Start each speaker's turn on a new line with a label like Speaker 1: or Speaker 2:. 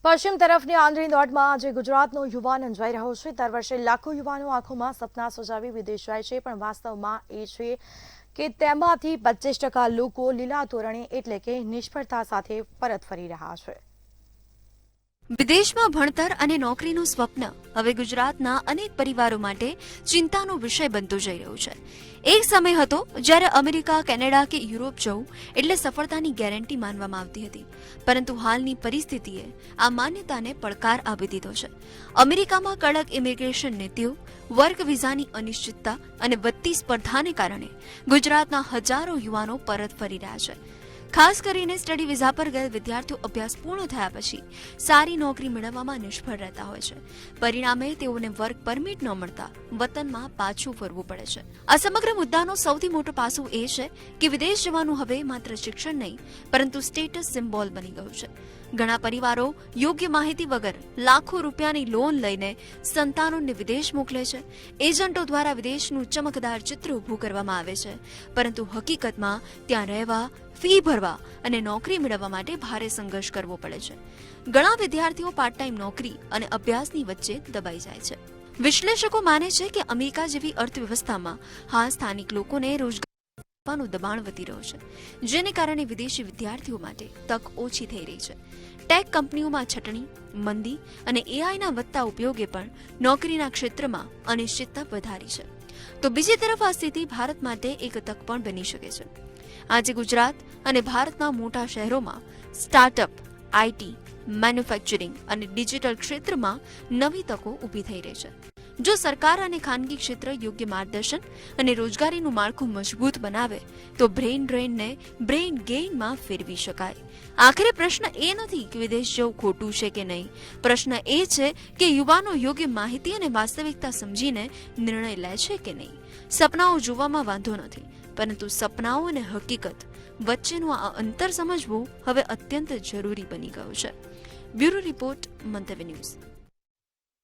Speaker 1: પશ્ચિમ તરફની આંધળી દોડમાં આજે ગુજરાતનો યુવાન અંજાઈ રહ્યો છે। દર વર્ષે લાખો યુવાનો આંખોમાં સપના સજાવી વિદેશ જાય છે, પણ વાસ્તવમાં એ છે કે તેમાંથી 25% લોકો લીલા તોરણે એટલે કે નિષ્ફળતા સાથે પરત ફરી રહ્યા છે।
Speaker 2: વિદેશમાં ભણતર અને નોકરીનું સ્વપ્ન હવે ગુજરાતના અનેક પરિવારો માટે ચિંતાનો વિષય બનતો જઈ રહ્યો છે। એક સમય હતો જ્યારે અમેરિકા, કેનેડા કે યુરોપ જવું એટલે સફળતાની ગેરંટી માનવામાં આવતી હતી, પરંતુ હાલની પરિસ્થિતિએ આ માન્યતાને પડકાર આપી દીધો છે। અમેરિકામાં કડક ઇમિગ્રેશન નીતિઓ, વર્ક વિઝાની અનિશ્ચિતતા અને વધતી સ્પર્ધાને કારણે ગુજરાતના હજારો યુવાનો પરત ફરી રહ્યા છે। ખાસ કરીને સ્ટડી વિઝા પર ગયેલ વિદ્યાર્થીઓ અભ્યાસ પૂર્ણ થયા પછી સારી નોકરી મેળવવામાં નિષ્ફળ રહેતા હોય છે। પરિણામે તેઓને વર્ક પરમિટ ન મળતા વતનમાં પાછું ફરવું પડે છે। આ સમગ્ર મુદ્દાનો સૌથી મોટો પાસું એ છે કે વિદેશ જવાનું હવે માત્ર શિક્ષણ નહીં, પરંતુ સ્ટેટસ સિમ્બોલ બની ગયું છે। ઘણા પરિવારો યોગ્ય માહિતી વગર લાખો રૂપિયાની લોન લઈને સંતાનોને વિદેશ મોકલે છે। એજન્ટો દ્વારા વિદેશનું ચમકદાર ચિત્ર ઊભું કરવામાં આવે છે, પરંતુ હકીકતમાં ત્યાં રહેવા, ફી ભરવા અને નોકરી મેળવવા માટે ભારે સંઘર્ષ કરવો પડે છે। ઘણા વિદ્યાર્થીઓ પાર્ટ ટાઈમ નોકરી અને અભ્યાસની વચ્ચે દબાઈ જાય છે। વિશ્લેષકો માને છે કે અમેરિકા જેવી અર્થવ્યવસ્થામાં હાલ સ્થાનિક લોકોને રોજગાર આપવાનું દબાણ વધી રહ્યું છે, જેને કારણે વિદેશી વિદ્યાર્થીઓ માટે તક ઓછી થઈ રહી છે। ટેક કંપનીઓમાં છટણી, મંદી અને એઆઈના વધતા ઉપયોગે પણ નોકરીના ક્ષેત્રમાં અનિશ્ચિતતા વધારી છે। તો બીજી તરફ આ સ્થિતિ ભારત માટે એક તક પણ બની શકે છે। આજે ગુજરાત અને ભારતના મોટા શહેરોમાં સ્ટાર્ટઅપ, આઈટી, મેન્યુફેક્ચરિંગ અને ડિજિટલ ક્ષેત્રમાં નવી તકો ઊભી થઈ રહી છે। જો સરકાર અને ખાનગી ક્ષેત્ર યોગ્ય માર્ગદર્શન અને રોજગારીનું માળખું મજબૂત બનાવે તો બ્રેઇન ડ્રેઇનને બ્રેઇન ગેઇનમાં ફેરવી શકાય। આખરે પ્રશ્ન એ નથી કે વિદેશ જવું ખોટું છે કે નહીં, પ્રશ્ન એ છે કે યુવાનો યોગ્ય માહિતી અને વાસ્તવિકતા સમજીને નિર્ણય લે છે કે નહીં। સપનાઓ જોવામાં વાંધો નથી, પરંતુ સપનાઓ અને હકીકત વચ્ચેનું આ અંતર સમજવું હવે અત્યંત જરૂરી બની ગયું છે। બ્યુરો રિપોર્ટ, મંતવ્ય ન્યૂઝ।